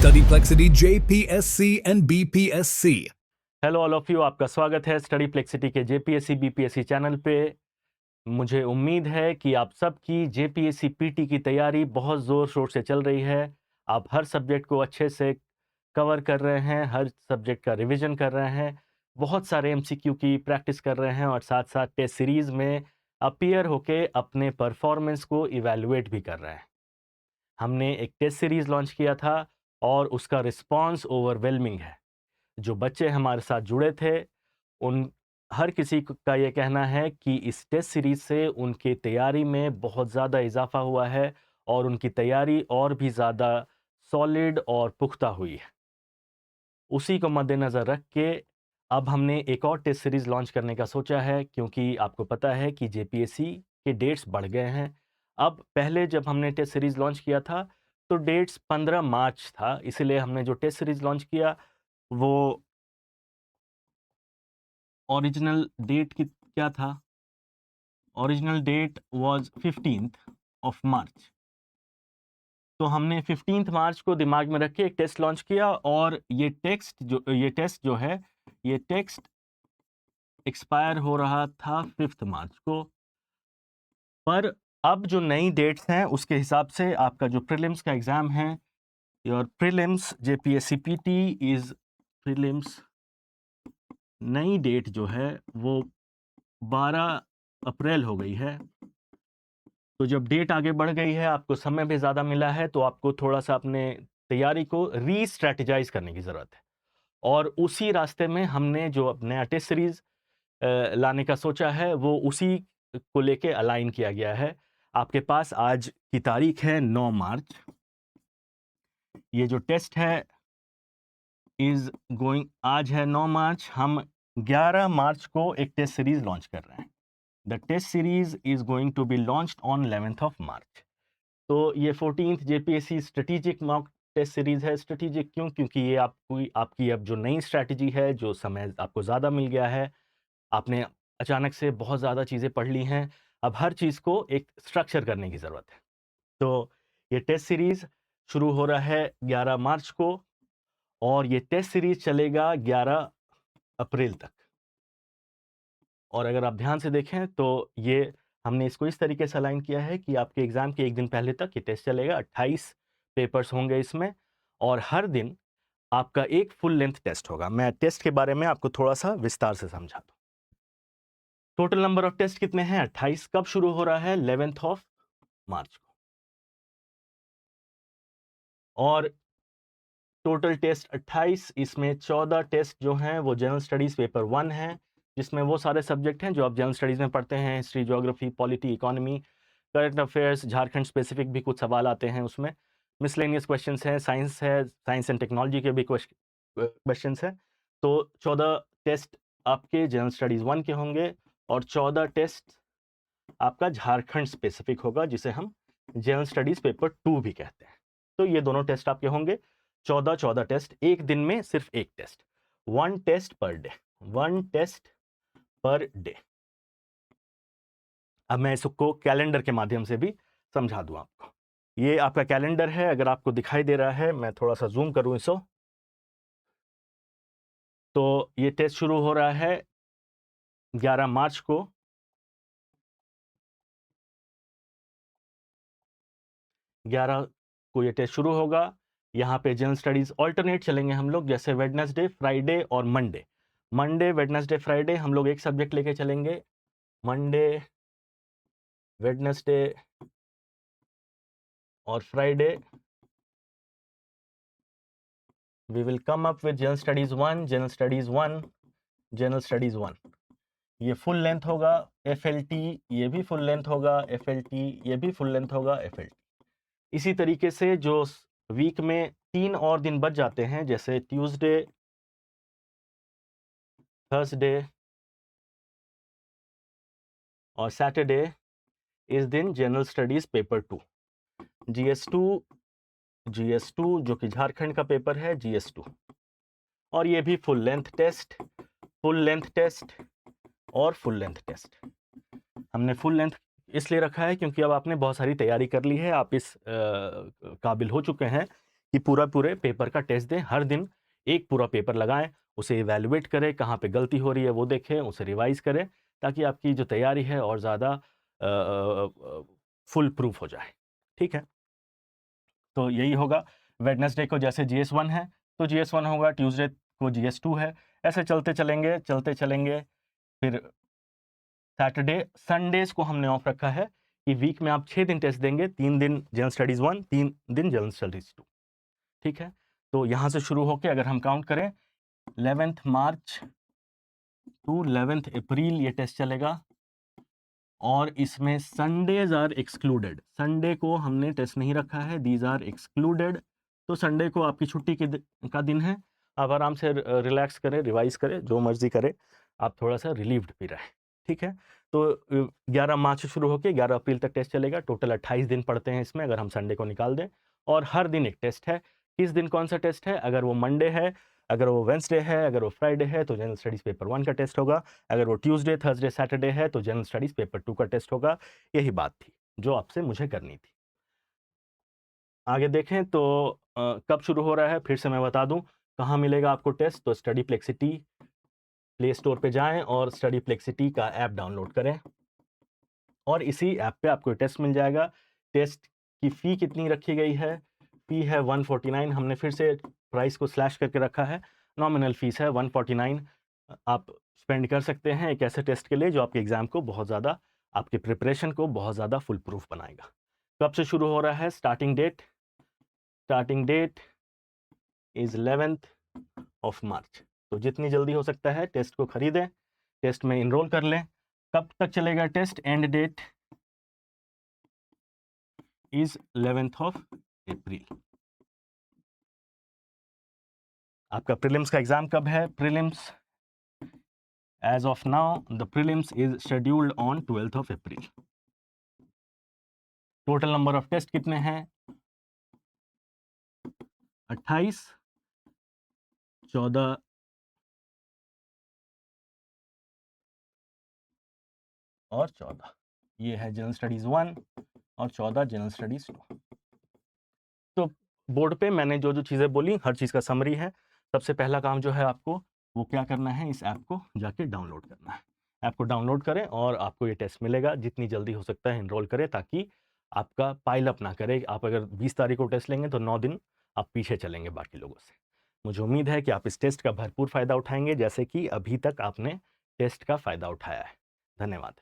Study Plexity JPSC and BPSC. Hello all of you, आपका स्वागत है स्टडी प्लेक्सिटी के जेपीएससी बीपीएससी चैनल पे। मुझे उम्मीद है कि आप सबकी जेपीएससी पीटी की तैयारी बहुत ज़ोर शोर से चल रही है। आप हर सब्जेक्ट को अच्छे से कवर कर रहे हैं, हर सब्जेक्ट का रिवीजन कर रहे हैं, बहुत सारे एमसीक्यू की प्रैक्टिस कर रहे हैं और साथ साथ टेस्ट सीरीज़ में अपीयर होके अपने परफॉर्मेंस को इवैल्यूएट भी कर रहे हैं। हमने एक टेस्ट सीरीज़ लॉन्च किया था और उसका रिस्पॉन्स ओवरवेलमिंग है। जो बच्चे हमारे साथ जुड़े थे उन हर किसी का ये कहना है कि इस टेस्ट सीरीज से उनकी तैयारी में बहुत ज़्यादा इजाफा हुआ है और उनकी तैयारी और भी ज़्यादा सॉलिड और पुख्ता हुई है। उसी को मद्देनज़र रख के अब हमने एक और टेस्ट सीरीज़ लॉन्च करने का सोचा है, क्योंकि आपको पता है कि जेपीएससी के डेट्स बढ़ गए हैं। अब पहले जब हमने टेस्ट सीरीज़ लॉन्च किया था तो डेट्स 15 मार्च था, इसलिए हमने जो टेस्ट सीरीज़ लॉन्च किया वो ओरिजिनल डेट की क्या था? Original date was 15th of March. तो हमने 15th मार्च को दिमाग में रख के एक टेस्ट लॉन्च किया और ये टेस्ट जो है ये टेस्ट एक्सपायर हो रहा था 5th मार्च को। पर अब जो नई डेट्स हैं उसके हिसाब से आपका जो प्रीलिम्स का एग्ज़ाम है, your prelims JPSC PT is prelims, नई डेट जो है वो 12 अप्रैल हो गई है। तो जब डेट आगे बढ़ गई है, आपको समय भी ज़्यादा मिला है, तो आपको थोड़ा-सा अपने तैयारी को री-स्ट्रैटेजाइज़ करने की ज़रूरत है। और उसी रास्ते में हमने जो अब नया टेस्ट सीरीज़ लाने का सोचा है, वो उसी को लेके अलाइन किया गया है। आपके पास आज की तारीख है 9 मार्च। ये जो टेस्ट है आज है 9 मार्च, हम 11 मार्च को एक टेस्ट सीरीज़ लॉन्च कर रहे हैं। The test series is going to be launched on 11th of March. तो ये 14th JPSC strategic mock test series है। स्ट्रेटेजिक क्यों? क्योंकि ये आपकी अब जो नई स्ट्रैटेजी है, जो समय आपको ज़्यादा मिल गया है, आपने अचानक से बहुत ज़्यादा चीज़ें पढ़ ली हैं, अब हर चीज़ को एक स्ट्रक्चर करने की ज़रूरत है। तो ये टेस्ट सीरीज़ शुरू हो रहा है 11 मार्च को और ये टेस्ट सीरीज़ चलेगा 11 अप्रैल तक। और अगर आप ध्यान से देखें तो ये हमने इसको इस तरीके से अलाइन किया है कि आपके एग्ज़ाम के एक दिन पहले तक ये टेस्ट चलेगा। 28 पेपर्स होंगे इसमें और हर दिन आपका एक फुल लेंथ टेस्ट होगा। मैं टेस्ट के बारे में आपको थोड़ा-सा विस्तार से समझा दूँ। टोटल नंबर ऑफ टेस्ट कितने हैं? 28। कब शुरू हो रहा है? 11th ऑफ मार्च को। और टोटल टेस्ट 28, इसमें 14 टेस्ट जो हैं वो जनरल स्टडीज़ पेपर 1 है, जिसमें वो सारे सब्जेक्ट हैं जो आप जनरल स्टडीज़ में पढ़ते हैं, history, geography, polity, economy, current affairs, Jharkhand specific भी कुछ सवाल आते हैं उसमें। मिसलेनियस क्वेश्चंस हैं, साइंस एंड टेक्नोलॉजी के भी क्वेश्चंस हैं। तो 14 टेस्ट आपके जनरल स्टडीज़ 1 के होंगे और 14 टेस्ट आपका झारखंड स्पेसिफिक होगा, जिसे हम जनरल स्टडीज़ पेपर 2 भी कहते हैं। तो ये दोनों टेस्ट आपके होंगे। 14 टेस्ट, एक दिन में सिर्फ एक test, 1 test per day, 1 test per day. अब मैं इसको कैलेंडर के माध्यम से भी समझा दूं आपको। ये आपका कैलेंडर है, अगर आपको दिखाई दे रहा है, मैं थोड़ा सा जूम करूं इसको। तो ये टेस्ट शुरू हो रहा है 11 मार्च को। 11 को ये टेस्ट शुरू होगा। यहाँ पे जनरल स्टडीज़ ऑल्टरनेट चलेंगे हम लोग, जैसे वेडनेसडे, फ्राइडे और मंडे। मंडे, वेडनेसडे, फ्राइडे हम लोग एक सब्जेक्ट लेके चलेंगे। मंडे, वेडनेसडे और Friday we will come up with general studies 1, general studies 1, general studies 1। ये फुल लेंथ होगा। एफएलटी ये भी फुल लेंथ होगा। एफएलटी ये भी फुल लेंथ होगा। एफएलटी इसी तरीके से जो वीक में 3 और दिन बच जाते हैं, जैसे ट्यूसडे, थर्सडे और सैटरडे, इस दिन जनरल स्टडीज़ पेपर 2, जीएस2 जो कि झारखंड का पेपर है, जीएस2। और ये भी full length test, full length test और फुल लेंथ टेस्ट। हमने फुल लेंथ इसलिए रखा है क्योंकि अब आपने बहुत सारी तैयारी कर ली है, आप इस काबिल हो चुके हैं कि पूरे पेपर का टेस्ट दें, हर दिन एक पूरा पेपर लगाएं, उसे इवैल्यूएट करें, कहाँ पे गलती हो रही है वो देखें, उसे रिवाइज करें, ताकि आपकी जो तैयारी है और ज़्यादा फुल प्रूफ हो जाए। ठीक है, तो यही होगा। वेडनेसडे को जैसे GS1 है तो GS1 होगा, ट्यूसडे को GS2 है, ऐसे चलते चलेंगे। फिर सैटरडे संडेज को हमने ऑफ रखा है कि वीक में आप 6 दिन टेस्ट देंगे, 3 दिन जनरल स्टडीज़ 1, 3 दिन जनरल स्टडीज़ 2। ठीक है, तो यहाँ से शुरू होके अगर हम काउंट करें 11th मार्च टू 11th अप्रैल ये टेस्ट चलेगा, और इसमें संडेज आर एक्सक्लूडेड। संडे को हमने टेस्ट नहीं रखा है, दीज आर एक्सक्लूडेड। तो संडे को आपकी छुट्टी का दिन है, आप आराम से रिलैक्स करें, रिवाइज करें, जो मर्जी करें, आप थोड़ा सा रिलीव्ड भी रहें। ठीक है, तो 11 मार्च से शुरू होकर 11 अप्रैल तक टेस्ट चलेगा। टोटल 28 दिन पड़ते हैं इसमें, अगर हम संडे को निकाल दें, और हर दिन एक टेस्ट है। किस दिन कौन सा टेस्ट है? अगर वो मंडे है, अगर वो वेंसडे है, अगर वो फ्राइडे है तो जनरल स्टडीज़ पेपर 1 का टेस्ट होगा, अगर वो ट्यूसडे, थर्सडे, सैटरडे है तो जनरल स्टडीज़ पेपर 2 का टेस्ट होगा। यही बात थी जो आपसे मुझे करनी थी। आगे देखें तो कब शुरू हो रहा है, फिर से मैं बता दूं कहाँ मिलेगा आपको टेस्ट। तो स्टडी प्लेक्सिटी प्ले स्टोर पे जाएं और स्टडी प्लेक्सिटी का ऐप डाउनलोड करें, और इसी ऐप पे आपको टेस्ट मिल जाएगा। टेस्ट की फ़ी कितनी रखी गई है? फ़ी है 149। हमने फिर से प्राइस को स्लैश करके रखा है, नॉमिनल फ़ीस है 149। आप स्पेंड कर सकते हैं एक ऐसे टेस्ट के लिए जो आपके एग्ज़ाम को बहुत ज़्यादा, आपके प्रिपरेशन को बहुत ज़्यादा फुल प्रूफ बनाएगा। कब से शुरू हो रहा है? Starting that is 11th of March. तो जितनी जल्दी हो सकता है टेस्ट को खरीदें, टेस्ट में इनरोल कर लें। कब तक चलेगा test? End date is 11th of April। आपका प्रीलिम्स का एग्जाम कब है? Prelims as of now the prelims is scheduled on 12th of April। Total number of test कितने हैं? 28, 14 और 14। ये है जनरल स्टडीज 1 और 14 जनरल स्टडीज 2। तो बोर्ड पे मैंने जो जो चीज़ें बोली, हर चीज़ का समरी है। सबसे पहला काम जो है आपको वो क्या करना है, इस ऐप को जाके डाउनलोड करना है। ऐप को डाउनलोड करें और आपको ये टेस्ट मिलेगा। जितनी जल्दी हो सकता है इनरोल करें, ताकि आपका पाइल अप ना करे। आप अगर 20 तारीख को टेस्ट लेंगे तो 9 दिन आप पीछे चलेंगे बाकी लोगों से। मुझे उम्मीद है कि आप इस टेस्ट का भरपूर फ़ायदा उठाएंगे, जैसे कि अभी तक आपने टेस्ट का फ़ायदा उठाया है। धन्यवाद।